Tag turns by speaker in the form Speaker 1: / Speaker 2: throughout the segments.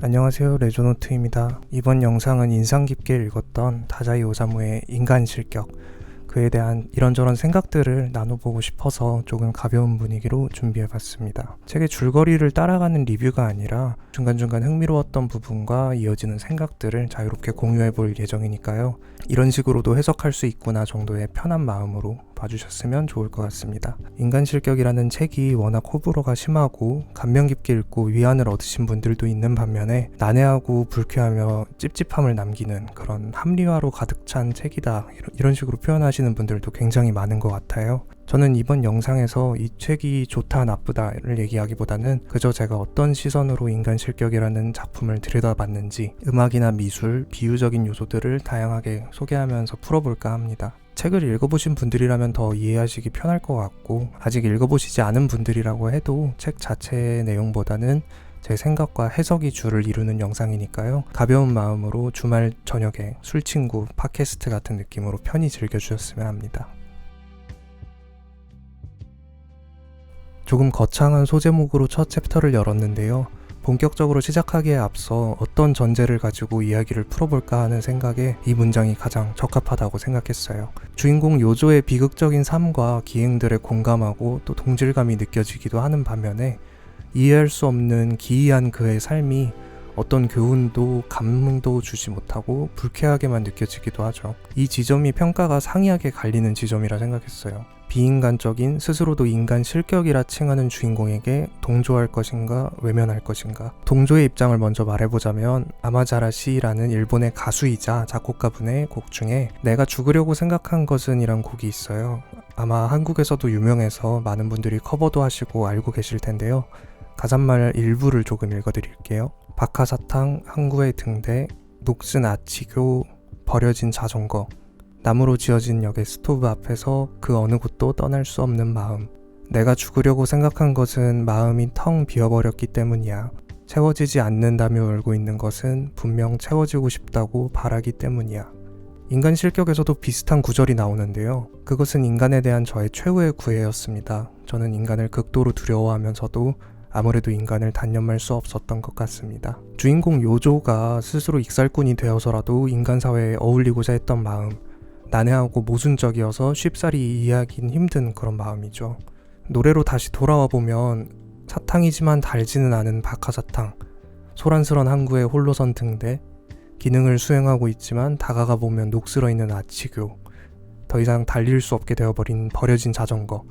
Speaker 1: 안녕하세요, 레조노트입니다. 이번 영상은 인상 깊게 읽었던 다자이 오사무의 인간 실격, 그에 대한 이런저런 생각들을 나눠보고 싶어서 조금 가벼운 분위기로 준비해봤습니다. 책의 줄거리를 따라가는 리뷰가 아니라 중간중간 흥미로웠던 부분과 이어지는 생각들을 자유롭게 공유해볼 예정이니까요. 이런 식으로도 해석할 수 있구나 정도의 편한 마음으로 봐주셨으면 좋을 것 같습니다. 인간 실격이라는 책이 워낙 호불호가 심하고 감명 깊게 읽고 위안을 얻으신 분들도 있는 반면에 난해하고 불쾌하며 찝찝함을 남기는 그런 합리화로 가득 찬 책이다, 이런 식으로 표현하시는 분들도 굉장히 많은 것 같아요. 저는 이번 영상에서 이 책이 좋다 나쁘다를 얘기하기보다는 그저 제가 어떤 시선으로 인간 실격이라는 작품을 들여다봤는지 음악이나 미술, 비유적인 요소들을 다양하게 소개하면서 풀어볼까 합니다. 책을 읽어보신 분들이라면 더 이해하시기 편할 것 같고, 아직 읽어보시지 않은 분들이라고 해도 책 자체의 내용보다는 제 생각과 해석이 주를 이루는 영상이니까요. 가벼운 마음으로 주말 저녁에 술친구 팟캐스트 같은 느낌으로 편히 즐겨주셨으면 합니다. 조금 거창한 소제목으로 첫 챕터를 열었는데요. 본격적으로 시작하기에 앞서 어떤 전제를 가지고 이야기를 풀어볼까 하는 생각에 이 문장이 가장 적합하다고 생각했어요. 주인공 요조의 비극적인 삶과 기행들에 공감하고 또 동질감이 느껴지기도 하는 반면에 이해할 수 없는 기이한 그의 삶이 어떤 교훈도 감흥도 주지 못하고 불쾌하게만 느껴지기도 하죠. 이 지점이 평가가 상이하게 갈리는 지점이라 생각했어요. 비인간적인, 스스로도 인간 실격이라 칭하는 주인공에게 동조할 것인가 외면할 것인가. 동조의 입장을 먼저 말해보자면 아마자라 시라는 일본의 가수이자 작곡가분의 곡 중에 내가 죽으려고 생각한 것은 이란 곡이 있어요. 아마 한국에서도 유명해서 많은 분들이 커버도 하시고 알고 계실 텐데요. 가사말 일부를 조금 읽어드릴게요. 박하사탕, 항구의 등대, 녹슨 아치교, 버려진 자전거, 나무로 지어진 역의 스토브 앞에서 그 어느 곳도 떠날 수 없는 마음. 내가 죽으려고 생각한 것은 마음이 텅 비어버렸기 때문이야. 채워지지 않는다며 울고 있는 것은 분명 채워지고 싶다고 바라기 때문이야. 인간 실격에서도 비슷한 구절이 나오는데요. 그것은 인간에 대한 저의 최후의 구애였습니다. 저는 인간을 극도로 두려워하면서도 아무래도 인간을 단념할 수 없었던 것 같습니다. 주인공 요조가 스스로 익살꾼이 되어서라도 인간 사회에 어울리고자 했던 마음, 난해하고 모순적이어서 쉽사리 이해하긴 힘든 그런 마음이죠. 노래로 다시 돌아와 보면 사탕이지만 달지는 않은 박하사탕, 소란스런 항구의 홀로선 등대, 기능을 수행하고 있지만 다가가 보면 녹슬어 있는 아치교, 더 이상 달릴 수 없게 되어버린 버려진 자전거.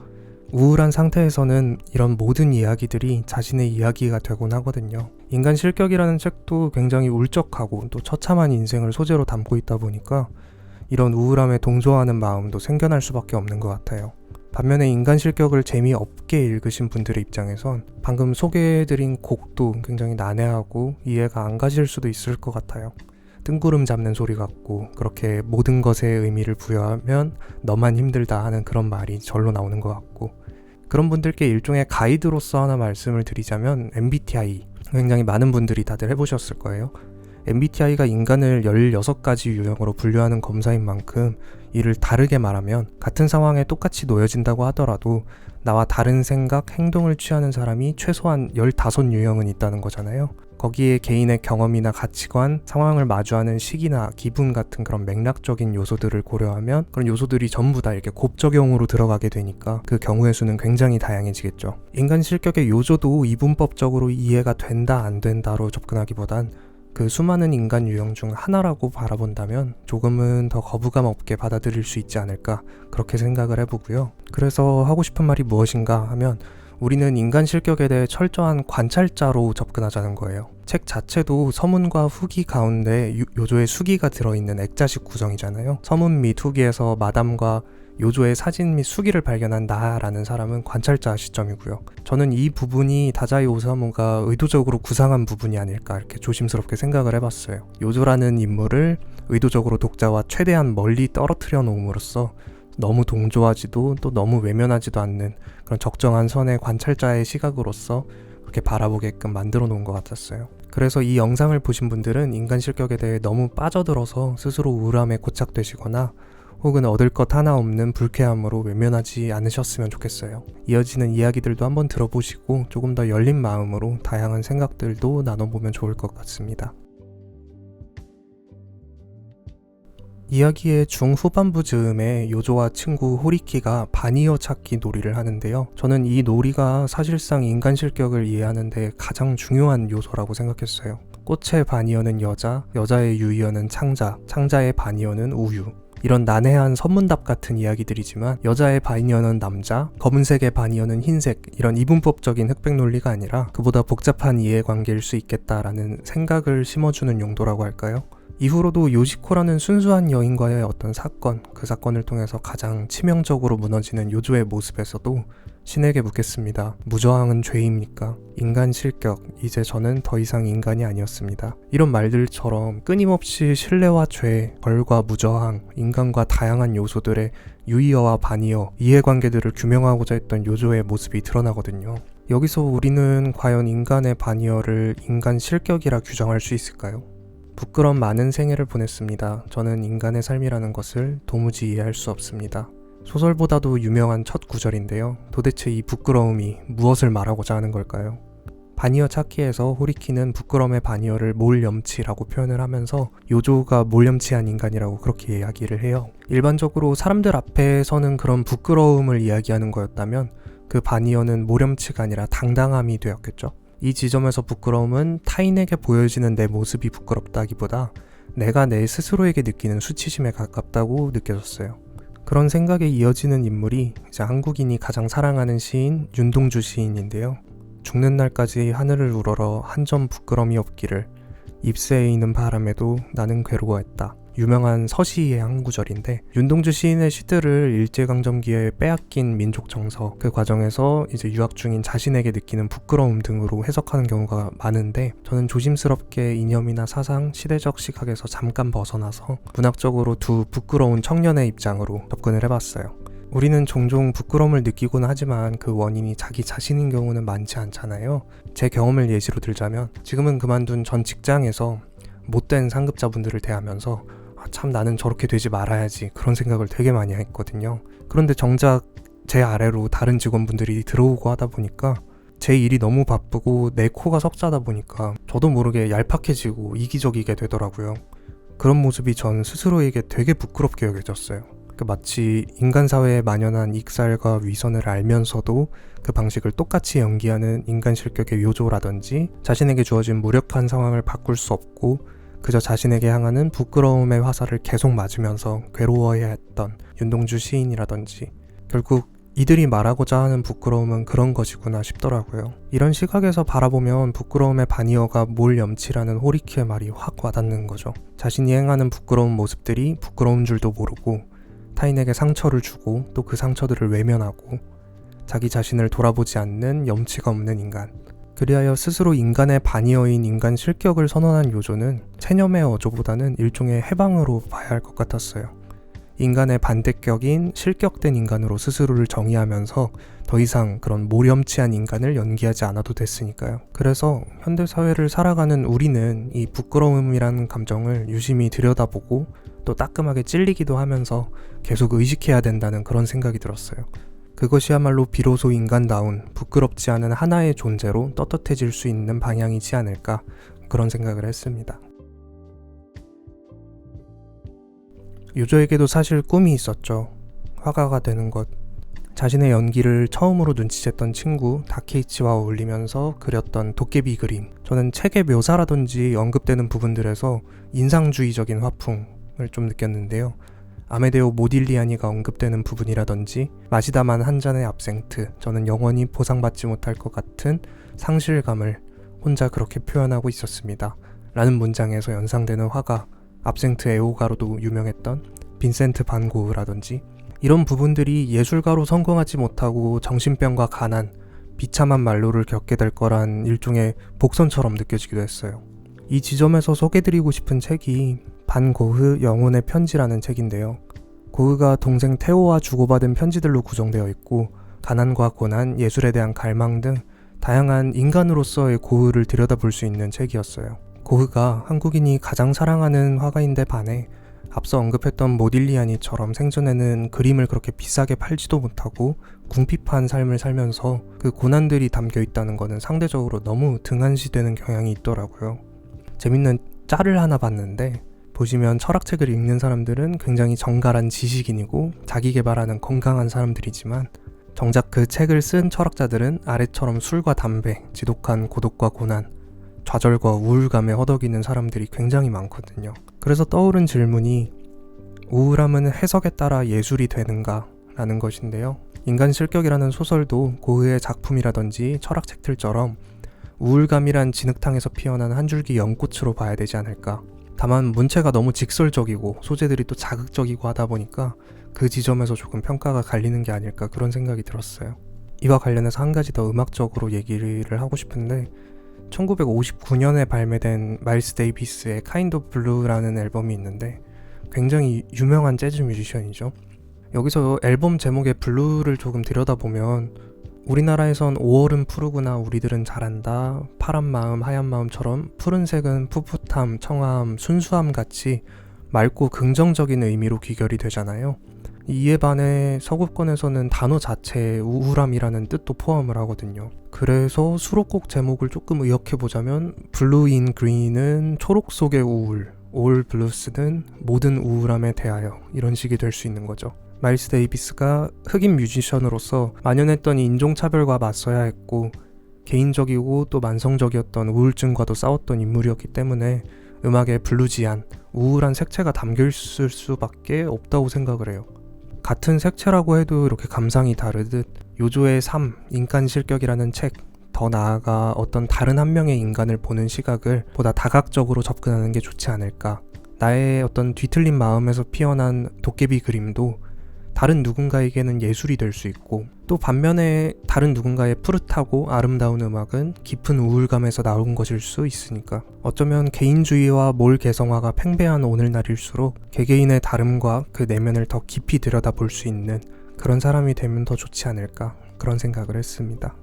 Speaker 1: 우울한 상태에서는 이런 모든 이야기들이 자신의 이야기가 되곤 하거든요. 인간 실격이라는 책도 굉장히 울적하고 또 처참한 인생을 소재로 담고 있다 보니까 이런 우울함에 동조하는 마음도 생겨날 수밖에 없는 것 같아요. 반면에 인간 실격을 재미없게 읽으신 분들의 입장에선 방금 소개해드린 곡도 굉장히 난해하고 이해가 안 가실 수도 있을 것 같아요. 뜬구름 잡는 소리 같고, 그렇게 모든 것에 의미를 부여하면 너만 힘들다 하는 그런 말이 절로 나오는 것 같고, 그런 분들께 일종의 가이드로서 하나 말씀을 드리자면 MBTI, 굉장히 많은 분들이 다들 해보셨을 거예요. MBTI가 인간을 16가지 유형으로 분류하는 검사인 만큼 이를 다르게 말하면 같은 상황에 똑같이 놓여진다고 하더라도 나와 다른 생각, 행동을 취하는 사람이 최소한 15유형은 있다는 거잖아요. 거기에 개인의 경험이나 가치관, 상황을 마주하는 시기나 기분 같은 그런 맥락적인 요소들을 고려하면 그런 요소들이 전부 다 이렇게 곱적용으로 들어가게 되니까 그 경우의 수는 굉장히 다양해지겠죠. 인간 실격의 요조도 이분법적으로 이해가 된다 안 된다로 접근하기보단 그 수많은 인간 유형 중 하나라고 바라본다면 조금은 더 거부감 없게 받아들일 수 있지 않을까, 그렇게 생각을 해보고요. 그래서 하고 싶은 말이 무엇인가 하면 우리는 인간 실격에 대해 철저한 관찰자로 접근하자는 거예요. 책 자체도 서문과 후기 가운데 요조의 수기가 들어있는 액자식 구성이잖아요. 서문 및 후기에서 마담과 요조의 사진 및 수기를 발견한 나라는 사람은 관찰자 시점이고요. 저는 이 부분이 다자이 오사무가 의도적으로 구상한 부분이 아닐까 이렇게 조심스럽게 생각을 해봤어요. 요조라는 인물을 의도적으로 독자와 최대한 멀리 떨어뜨려 놓음으로써 너무 동조하지도 또 너무 외면하지도 않는 그런 적정한 선의 관찰자의 시각으로서 그렇게 바라보게끔 만들어 놓은 것 같았어요. 그래서 이 영상을 보신 분들은 인간 실격에 대해 너무 빠져들어서 스스로 우울함에 고착되시거나 혹은 얻을 것 하나 없는 불쾌함으로 외면하지 않으셨으면 좋겠어요. 이어지는 이야기들도 한번 들어보시고 조금 더 열린 마음으로 다양한 생각들도 나눠보면 좋을 것 같습니다. 이야기의 중후반부 즈음에 요조와 친구 호리키가 바니어 찾기 놀이를 하는데요. 저는 이 놀이가 사실상 인간 실격을 이해하는 데 가장 중요한 요소라고 생각했어요. 꽃의 바니어는 여자, 여자의 유이어는 창자, 창자의 바니어는 우유. 이런 난해한 선문답 같은 이야기들이지만 여자의 바니어는 남자, 검은색의 바니어는 흰색, 이런 이분법적인 흑백 논리가 아니라 그보다 복잡한 이해관계일 수 있겠다라는 생각을 심어주는 용도라고 할까요? 이후로도 요시코라는 순수한 여인과의 어떤 사건, 그 사건을 통해서 가장 치명적으로 무너지는 요조의 모습에서도 신에게 묻겠습니다. 무저항은 죄입니까? 인간 실격, 이제 저는 더 이상 인간이 아니었습니다. 이런 말들처럼 끊임없이 신뢰와 죄, 벌과 무저항, 인간과 다양한 요소들의 유이어와 바니어, 이해관계들을 규명하고자 했던 요조의 모습이 드러나거든요. 여기서 우리는 과연 인간의 바니어를 인간 실격이라 규정할 수 있을까요? 부끄러운 많은 생애를 보냈습니다. 저는 인간의 삶이라는 것을 도무지 이해할 수 없습니다. 소설보다도 유명한 첫 구절인데요. 도대체 이 부끄러움이 무엇을 말하고자 하는 걸까요? 바니어 찾기에서 호리키는 부끄러움의 바니어를 몰염치라고 표현을 하면서 요조가 몰염치한 인간이라고 그렇게 이야기를 해요. 일반적으로 사람들 앞에서는 그런 부끄러움을 이야기하는 거였다면 그 바니어는 몰염치가 아니라 당당함이 되었겠죠. 이 지점에서 부끄러움은 타인에게 보여지는 내 모습이 부끄럽다기보다 내가 내 스스로에게 느끼는 수치심에 가깝다고 느껴졌어요. 그런 생각에 이어지는 인물이 이제 한국인이 가장 사랑하는 시인 윤동주 시인인데요. 죽는 날까지 하늘을 우러러 한 점 부끄럼이 없기를 잎새에 있는 바람에도 나는 괴로워했다. 유명한 서시의 한 구절인데 윤동주 시인의 시들을 일제강점기에 빼앗긴 민족 정서, 그 과정에서 이제 유학 중인 자신에게 느끼는 부끄러움 등으로 해석하는 경우가 많은데 저는 조심스럽게 이념이나 사상, 시대적 시각에서 잠깐 벗어나서 문학적으로 두 부끄러운 청년의 입장으로 접근을 해봤어요. 우리는 종종 부끄러움을 느끼곤 하지만 그 원인이 자기 자신인 경우는 많지 않잖아요. 제 경험을 예시로 들자면 지금은 그만둔 전 직장에서 못된 상급자분들을 대하면서 참 나는 저렇게 되지 말아야지 그런 생각을 되게 많이 했거든요. 그런데 정작 제 아래로 다른 직원분들이 들어오고 하다 보니까 제 일이 너무 바쁘고 내 코가 석자다 보니까 저도 모르게 얄팍해지고 이기적이게 되더라고요. 그런 모습이 전 스스로에게 되게 부끄럽게 여겨졌어요. 마치 인간 사회에 만연한 익살과 위선을 알면서도 그 방식을 똑같이 연기하는 인간 실격의 요조라든지 자신에게 주어진 무력한 상황을 바꿀 수 없고 그저 자신에게 향하는 부끄러움의 화살을 계속 맞으면서 괴로워해야 했던 윤동주 시인이라든지 결국 이들이 말하고자 하는 부끄러움은 그런 것이구나 싶더라고요. 이런 시각에서 바라보면 부끄러움의 바니어가 몰염치라는 호리키의 말이 확 와닿는 거죠. 자신이 행하는 부끄러운 모습들이 부끄러운 줄도 모르고 타인에게 상처를 주고 또 그 상처들을 외면하고 자기 자신을 돌아보지 않는 염치가 없는 인간. 그리하여 스스로 인간의 바니어인 인간 실격을 선언한 요조는 체념의 어조보다는 일종의 해방으로 봐야 할 것 같았어요. 인간의 반대격인 실격된 인간으로 스스로를 정의하면서 더 이상 그런 모렴치한 인간을 연기하지 않아도 됐으니까요. 그래서 현대사회를 살아가는 우리는 이 부끄러움이라는 감정을 유심히 들여다보고 또 따끔하게 찔리기도 하면서 계속 의식해야 된다는 그런 생각이 들었어요. 그것이야말로 비로소 인간다운 부끄럽지 않은 하나의 존재로 떳떳해질 수 있는 방향이지 않을까 그런 생각을 했습니다. 요조에게도 사실 꿈이 있었죠. 화가가 되는 것. 자신의 연기를 처음으로 눈치챘던 친구 다케이치와 어울리면서 그렸던 도깨비 그림. 저는 책의 묘사라든지 언급되는 부분들에서 인상주의적인 화풍을 좀 느꼈는데요. 아메데오 모딜리아니가 언급되는 부분이라든지 마시다만 한 잔의 압생트, 저는 영원히 보상받지 못할 것 같은 상실감을 혼자 그렇게 표현하고 있었습니다. 라는 문장에서 연상되는 화가 압생트 애호가로도 유명했던 빈센트 반 고흐라든지 이런 부분들이 예술가로 성공하지 못하고 정신병과 가난, 비참한 말로를 겪게 될 거란 일종의 복선처럼 느껴지기도 했어요. 이 지점에서 소개드리고 싶은 책이 반 고흐 영혼의 편지라는 책인데요. 고흐가 동생 테오와 주고받은 편지들로 구성되어 있고 가난과 고난, 예술에 대한 갈망 등 다양한 인간으로서의 고흐를 들여다볼 수 있는 책이었어요. 고흐가 한국인이 가장 사랑하는 화가인데 반해 앞서 언급했던 모딜리아니처럼 생전에는 그림을 그렇게 비싸게 팔지도 못하고 궁핍한 삶을 살면서 그 고난들이 담겨 있다는 거는 상대적으로 너무 등한시되는 경향이 있더라고요. 재밌는 짤을 하나 봤는데, 보시면 철학책을 읽는 사람들은 굉장히 정갈한 지식인이고 자기 개발하는 건강한 사람들이지만, 정작 그 책을 쓴 철학자들은 아래처럼 술과 담배, 지독한 고독과 고난, 좌절과 우울감에 허덕이는 사람들이 굉장히 많거든요. 그래서 떠오른 질문이 우울함은 해석에 따라 예술이 되는가? 라는 것인데요. 인간 실격이라는 소설도 고흐의 작품이라든지 철학책들처럼 우울감이란 진흙탕에서 피어난 한 줄기 연꽃으로 봐야 되지 않을까. 다만 문체가 너무 직설적이고 소재들이 또 자극적이고 하다 보니까 그 지점에서 조금 평가가 갈리는 게 아닐까, 그런 생각이 들었어요. 이와 관련해서 한 가지 더 음악적으로 얘기를 하고 싶은데, 1959년에 발매된 마일스 데이비스의 Kind of Blue라는 앨범이 있는데 굉장히 유명한 재즈 뮤지션이죠. 여기서 앨범 제목의 블루를 조금 들여다보면 우리나라에선 5월은 푸르구나, 우리들은 잘한다, 파란 마음, 하얀 마음처럼 푸른색은 풋풋함, 청아함, 순수함 같이 맑고 긍정적인 의미로 귀결이 되잖아요. 이에 반해 서구권에서는 단어 자체에 우울함이라는 뜻도 포함을 하거든요. 그래서 수록곡 제목을 조금 의역해보자면 블루 인 그린은 초록 속의 우울, 올 블루스는 모든 우울함에 대하여, 이런 식이 될 수 있는 거죠. 마일스 데이비스가 흑인 뮤지션으로서 만연했던 인종차별과 맞서야 했고 개인적이고 또 만성적이었던 우울증과도 싸웠던 인물이었기 때문에 음악에 블루지한 우울한 색채가 담겨있을 수밖에 없다고 생각을 해요. 같은 색채라고 해도 이렇게 감상이 다르듯 요조의 삶, 인간 실격이라는 책, 더 나아가 어떤 다른 한 명의 인간을 보는 시각을 보다 다각적으로 접근하는 게 좋지 않을까. 나의 어떤 뒤틀린 마음에서 피어난 도깨비 그림도 다른 누군가에게는 예술이 될 수 있고, 또 반면에 다른 누군가의 푸릇하고 아름다운 음악은 깊은 우울감에서 나온 것일 수 있으니까, 어쩌면 개인주의와 몰 개성화가 팽배한 오늘날일수록 개개인의 다름과 그 내면을 더 깊이 들여다볼 수 있는 그런 사람이 되면 더 좋지 않을까, 그런 생각을 했습니다.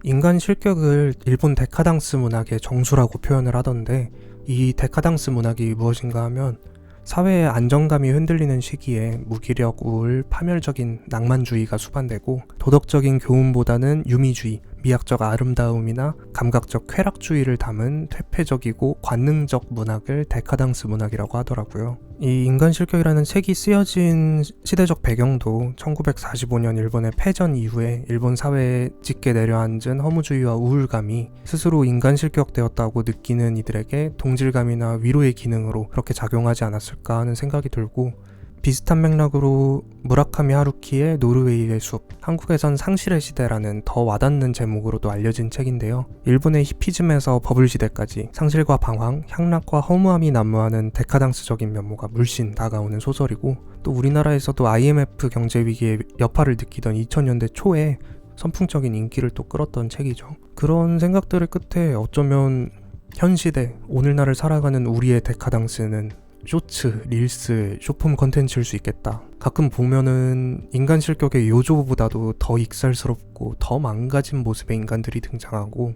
Speaker 1: 인간 실격을 일본 데카당스 문학의 정수라고 표현을 하던데, 이 데카당스 문학이 무엇인가 하면 사회의 안정감이 흔들리는 시기에 무기력, 우울, 파멸적인 낭만주의가 수반되고 도덕적인 교훈보다는 유미주의, 미학적 아름다움이나 감각적 쾌락주의를 담은 퇴폐적이고 관능적 문학을 데카당스 문학이라고 하더라고요. 이 인간 실격이라는 책이 쓰여진 시대적 배경도 1945년 일본의 패전 이후에 일본 사회에 짙게 내려앉은 허무주의와 우울감이 스스로 인간 실격되었다고 느끼는 이들에게 동질감이나 위로의 기능으로 그렇게 작용하지 않았을까 하는 생각이 들고, 비슷한 맥락으로 무라카미 하루키의 노르웨이의 숲, 한국에선 상실의 시대라는 더 와닿는 제목으로도 알려진 책인데요. 일본의 히피즘에서 버블 시대까지 상실과 방황, 향락과 허무함이 난무하는 데카당스적인 면모가 물씬 다가오는 소설이고, 또 우리나라에서도 IMF 경제위기의 여파를 느끼던 2000년대 초에 선풍적인 인기를 또 끌었던 책이죠. 그런 생각들의 끝에 어쩌면 현 시대, 오늘날을 살아가는 우리의 데카당스는 쇼츠, 릴스, 쇼폼 컨텐츠일 수 있겠다. 가끔 보면은 인간 실격의 요조보다도 더 익살스럽고 더 망가진 모습의 인간들이 등장하고,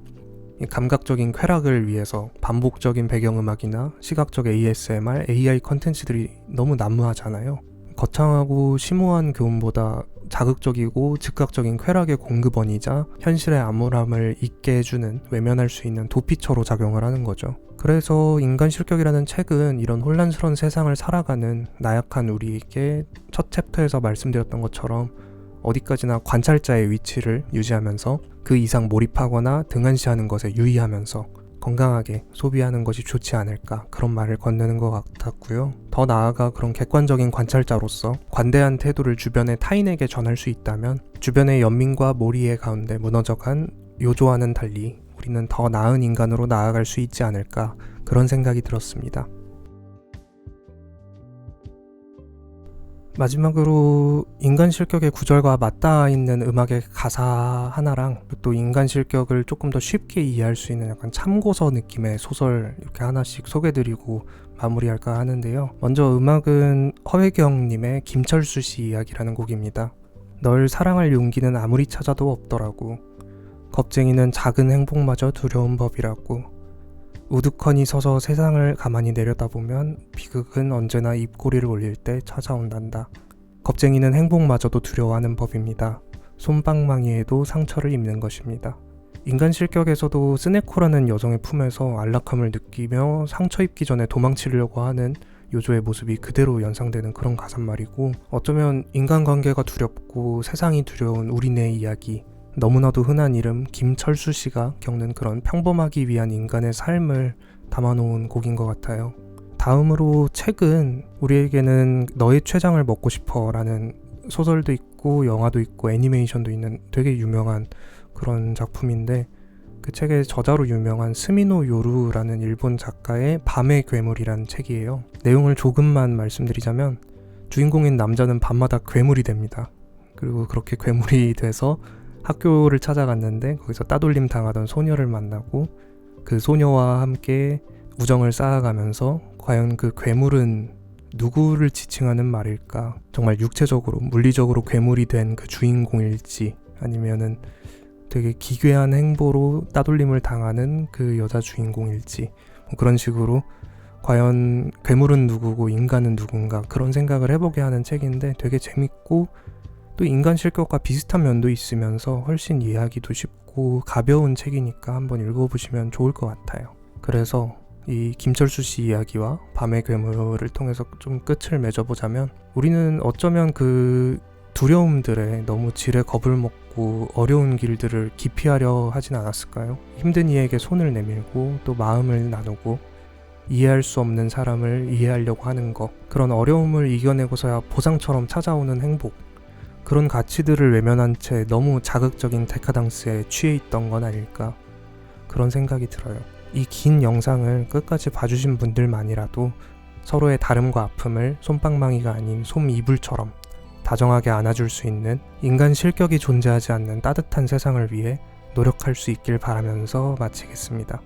Speaker 1: 감각적인 쾌락을 위해서 반복적인 배경음악이나 시각적 ASMR, AI 컨텐츠들이 너무 난무하잖아요. 거창하고 심오한 교훈보다 자극적이고 즉각적인 쾌락의 공급원이자 현실의 암울함을 잊게 해주는, 외면할 수 있는 도피처로 작용을 하는 거죠. 그래서 인간 실격이라는 책은 이런 혼란스러운 세상을 살아가는 나약한 우리에게 첫 챕터에서 말씀드렸던 것처럼 어디까지나 관찰자의 위치를 유지하면서 그 이상 몰입하거나 등한시하는 것에 유의하면서 건강하게 소비하는 것이 좋지 않을까, 그런 말을 건네는 것 같았고요. 더 나아가 그런 객관적인 관찰자로서 관대한 태도를 주변의 타인에게 전할 수 있다면 주변의 연민과 몰이의 가운데 무너져간 요조와는 달리 우리는 더 나은 인간으로 나아갈 수 있지 않을까, 그런 생각이 들었습니다. 마지막으로 인간 실격의 구절과 맞닿아 있는 음악의 가사 하나랑 또 인간 실격을 조금 더 쉽게 이해할 수 있는 약간 참고서 느낌의 소설 이렇게 하나씩 소개드리고 마무리할까 하는데요. 먼저 음악은 허회경님의 김철수 씨 이야기라는 곡입니다. 널 사랑할 용기는 아무리 찾아도 없더라고. 겁쟁이는 작은 행복마저 두려운 법이라고. 우두커니 서서 세상을 가만히 내려다보면 비극은 언제나 입꼬리를 올릴 때 찾아온단다. 겁쟁이는 행복마저도 두려워하는 법입니다. 솜방망이에도 상처를 입는 것입니다. 인간 실격에서도 스네코라는 여성의 품에서 안락함을 느끼며 상처 입기 전에 도망치려고 하는 요조의 모습이 그대로 연상되는 그런 가사말이고, 어쩌면 인간관계가 두렵고 세상이 두려운 우리네 이야기, 너무나도 흔한 이름 김철수 씨가 겪는 그런 평범하기 위한 인간의 삶을 담아놓은 곡인 것 같아요. 다음으로 책은 우리에게는 너의 췌장을 먹고 싶어 라는 소설도 있고 영화도 있고 애니메이션도 있는 되게 유명한 그런 작품인데, 그 책의 저자로 유명한 스미노 요루라는 일본 작가의 밤의 괴물이라는 책이에요. 내용을 조금만 말씀드리자면 주인공인 남자는 밤마다 괴물이 됩니다. 그리고 그렇게 괴물이 돼서 학교를 찾아갔는데 거기서 따돌림 당하던 소녀를 만나고 그 소녀와 함께 우정을 쌓아가면서 과연 그 괴물은 누구를 지칭하는 말일까? 정말 육체적으로, 물리적으로 괴물이 된 그 주인공일지, 아니면은 되게 기괴한 행보로 따돌림을 당하는 그 여자 주인공일지, 뭐 그런 식으로 과연 괴물은 누구고 인간은 누군가, 그런 생각을 해보게 하는 책인데 되게 재밌고 또 인간 실격과 비슷한 면도 있으면서 훨씬 이해하기도 쉽고 가벼운 책이니까 한번 읽어보시면 좋을 것 같아요. 그래서 이 김철수 씨 이야기와 밤의 괴물을 통해서 좀 끝을 맺어보자면, 우리는 어쩌면 그 두려움들에 너무 지레 겁을 먹고 어려운 길들을 기피하려 하진 않았을까요? 힘든 이에게 손을 내밀고 또 마음을 나누고 이해할 수 없는 사람을 이해하려고 하는 것, 그런 어려움을 이겨내고서야 보상처럼 찾아오는 행복, 그런 가치들을 외면한 채 너무 자극적인 데카당스에 취해 있던 건 아닐까, 그런 생각이 들어요. 이 긴 영상을 끝까지 봐주신 분들만이라도 서로의 다름과 아픔을 솜방망이가 아닌 솜이불처럼 다정하게 안아줄 수 있는 인간 실격이 존재하지 않는 따뜻한 세상을 위해 노력할 수 있길 바라면서 마치겠습니다.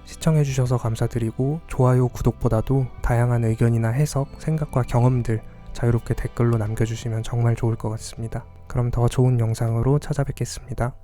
Speaker 1: 시청해주셔서 감사드리고 좋아요, 구독보다도 다양한 의견이나 해석, 생각과 경험들 자유롭게 댓글로 남겨주시면 정말 좋을 것 같습니다. 그럼 더 좋은 영상으로 찾아뵙겠습니다.